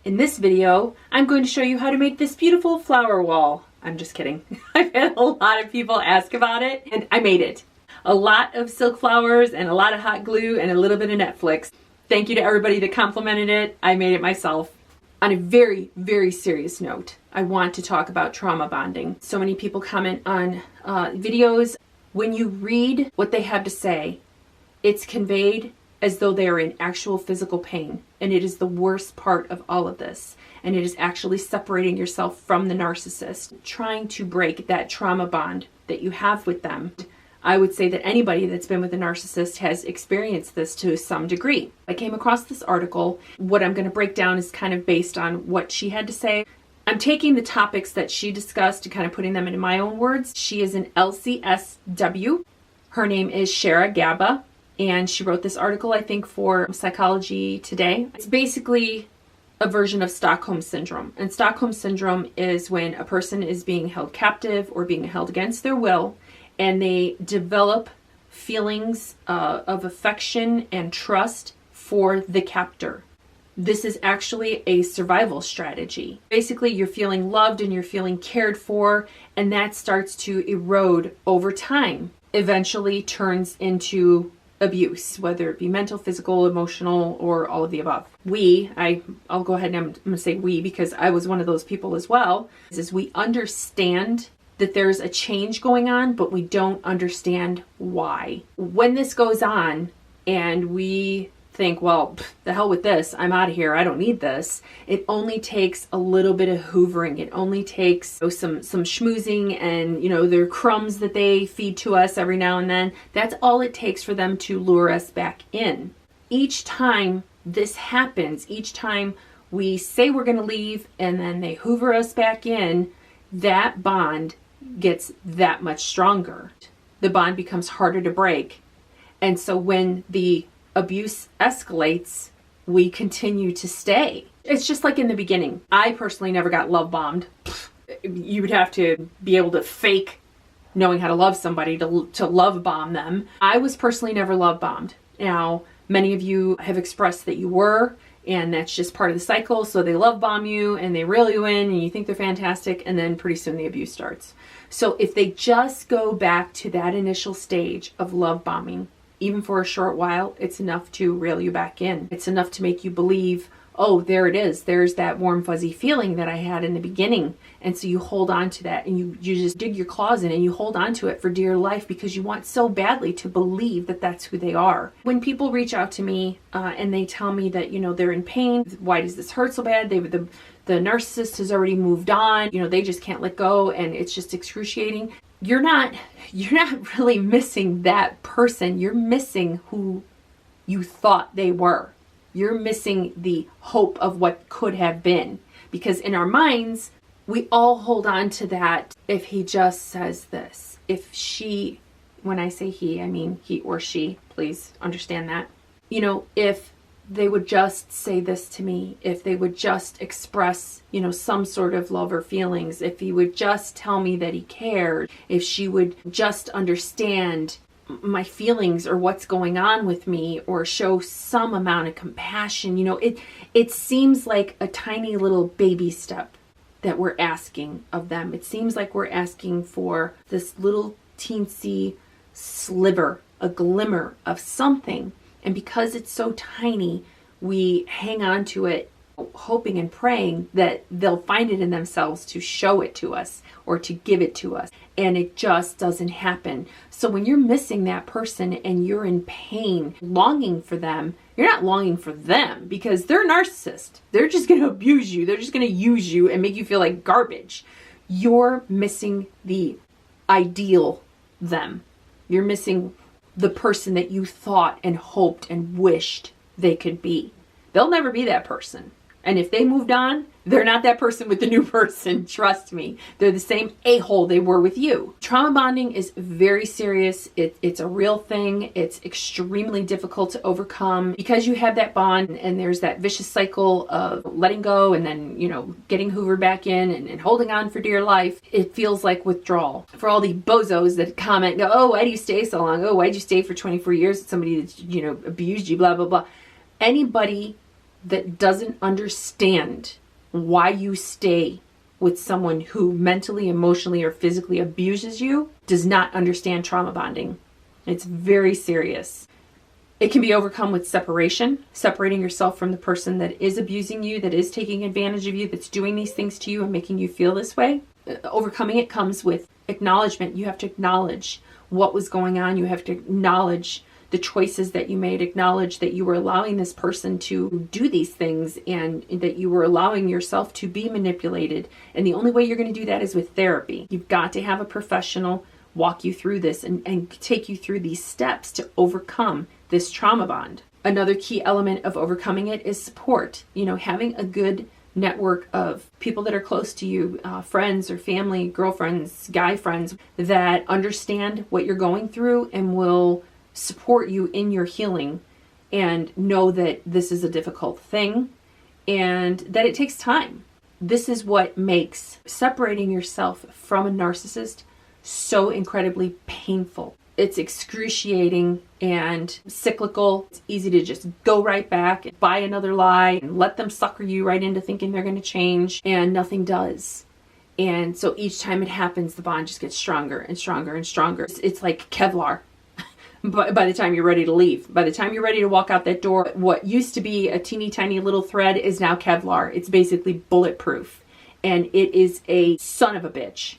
In this video, I'm going to show you how to make this beautiful flower wall. I'm just kidding. I've had a lot of people ask about it, and I made it. A lot of silk flowers and a lot of hot glue and a little bit of Netflix. Thank you to everybody that complimented it. I made it myself. On a very, very serious note, I want to talk about trauma bonding. So many people comment on videos. When you read what they have to say, it's conveyed as though they are in actual physical pain. And it is the worst part of all of this. And it is actually separating yourself from the narcissist, trying to break that trauma bond that you have with them. I would say that anybody that's been with a narcissist has experienced this to some degree. I came across this article. What I'm going to break down is kind of based on what she had to say. I'm taking the topics that she discussed and kind of putting them into my own words. She is an LCSW. Her name is Shara Gaba. And she wrote this article, I think, for Psychology Today. It's basically a version of Stockholm Syndrome. And Stockholm Syndrome is when a person is being held captive or being held against their will, and they develop feelings of affection and trust for the captor. This is actually a survival strategy. Basically, you're feeling loved and you're feeling cared for, and that starts to erode over time. Eventually turns into abuse, whether it be mental, physical, emotional, or all of the above. I'll go ahead and I'm going to say we because I was one of those people as well, is we understand that there's a change going on, but we don't understand why. When this goes on and we think, well, the hell with this, I'm out of here, I don't need this, it only takes a little bit of hoovering. It only takes some schmoozing and, their crumbs that they feed to us every now and then. That's all it takes for them to lure us back in. Each time this happens, each time we say we're going to leave and then they hoover us back in, that bond gets that much stronger. The bond becomes harder to break. And so when the abuse escalates, we continue to stay. It's just like in the beginning. I personally never got love bombed. You would have to be able to fake knowing how to love somebody to love bomb them. I was personally never love bombed. Now, many of you have expressed that you were, and that's just part of the cycle. So they love bomb you and they reel you in and you think they're fantastic, and then pretty soon the abuse starts. So if they just go back to that initial stage of love bombing, even for a short while, it's enough to reel you back in. It's enough to make you believe, oh, there it is. There's that warm, fuzzy feeling that I had in the beginning. And so you hold on to that and you just dig your claws in and you hold on to it for dear life because you want so badly to believe that that's who they are. When people reach out to me and they tell me that, they're in pain, why does this hurt so bad? The narcissist has already moved on. They just can't let go and it's just excruciating. You're not really missing that person. You're missing who you thought they were. You're missing the hope of what could have been. Because in our minds, we all hold on to that. If he just says this, if she, when I say he, I mean he or she, please understand that. If they would just say this to me, if they would just express, some sort of love or feelings, if he would just tell me that he cared, if she would just understand my feelings or what's going on with me or show some amount of compassion, it seems like a tiny little baby step that we're asking of them. It seems like we're asking for this little teensy sliver, a glimmer of something. And because it's so tiny, we hang on to it, hoping and praying that they'll find it in themselves to show it to us or to give it to us. And it just doesn't happen. So when you're missing that person and you're in pain, longing for them, you're not longing for them because they're narcissists. They're just going to abuse you. They're just going to use you and make you feel like garbage. You're missing the ideal them. You're missing the person that you thought and hoped and wished they could be. They'll never be that person. And if they moved on, they're not that person with the new person. Trust me. They're the same a-hole they were with you. Trauma bonding is very serious. It's a real thing. It's extremely difficult to overcome because you have that bond and there's that vicious cycle of letting go and then, getting hoovered back in and holding on for dear life. It feels like withdrawal. For all the bozos that comment, go, oh, why do you stay so long? Oh, why'd you stay for 24 years with somebody that's, abused you, blah, blah, blah. Anybody that doesn't understand why you stay with someone who mentally, emotionally, or physically abuses you does not understand trauma bonding. It's very serious. It can be overcome with separation, separating yourself from the person that is abusing you, that is taking advantage of you, that's doing these things to you and making you feel this way. Overcoming it comes with acknowledgement. You have to acknowledge what was going on. You have to acknowledge the choices that you made, acknowledge that you were allowing this person to do these things and that you were allowing yourself to be manipulated. And the only way you're going to do that is with therapy. You've got to have a professional walk you through this and take you through these steps to overcome this trauma bond. Another key element of overcoming it is support. Having a good network of people that are close to you, friends or family, girlfriends, guy friends that understand what you're going through and will support you in your healing and know that this is a difficult thing and that it takes time. This is what makes separating yourself from a narcissist so incredibly painful. It's excruciating and cyclical. It's easy to just go right back and buy another lie and let them sucker you right into thinking they're going to change, and nothing does. And so each time it happens, the bond just gets stronger and stronger and stronger. It's like Kevlar. By the time you're ready to leave, by the time you're ready to walk out that door, what used to be a teeny tiny little thread is now Kevlar. It's basically bulletproof. And it is a son of a bitch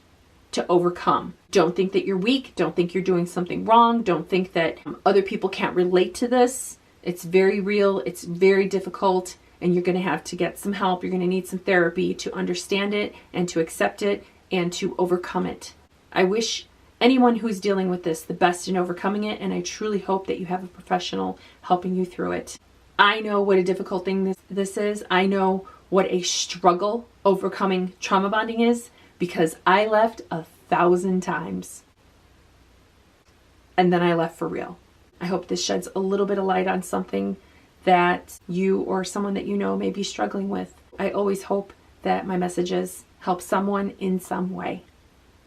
to overcome. Don't think that you're weak. Don't think you're doing something wrong. Don't think that other people can't relate to this. It's very real. It's very difficult. And you're going to have to get some help. You're going to need some therapy to understand it and to accept it and to overcome it. I wish anyone who's dealing with this the best in overcoming it, and I truly hope that you have a professional helping you through it. I know what a difficult thing this is. I know what a struggle overcoming trauma bonding is because I left 1,000 times. And then I left for real. I hope this sheds a little bit of light on something that you or someone that you know may be struggling with. I always hope that my messages help someone in some way.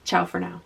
Ciao for now.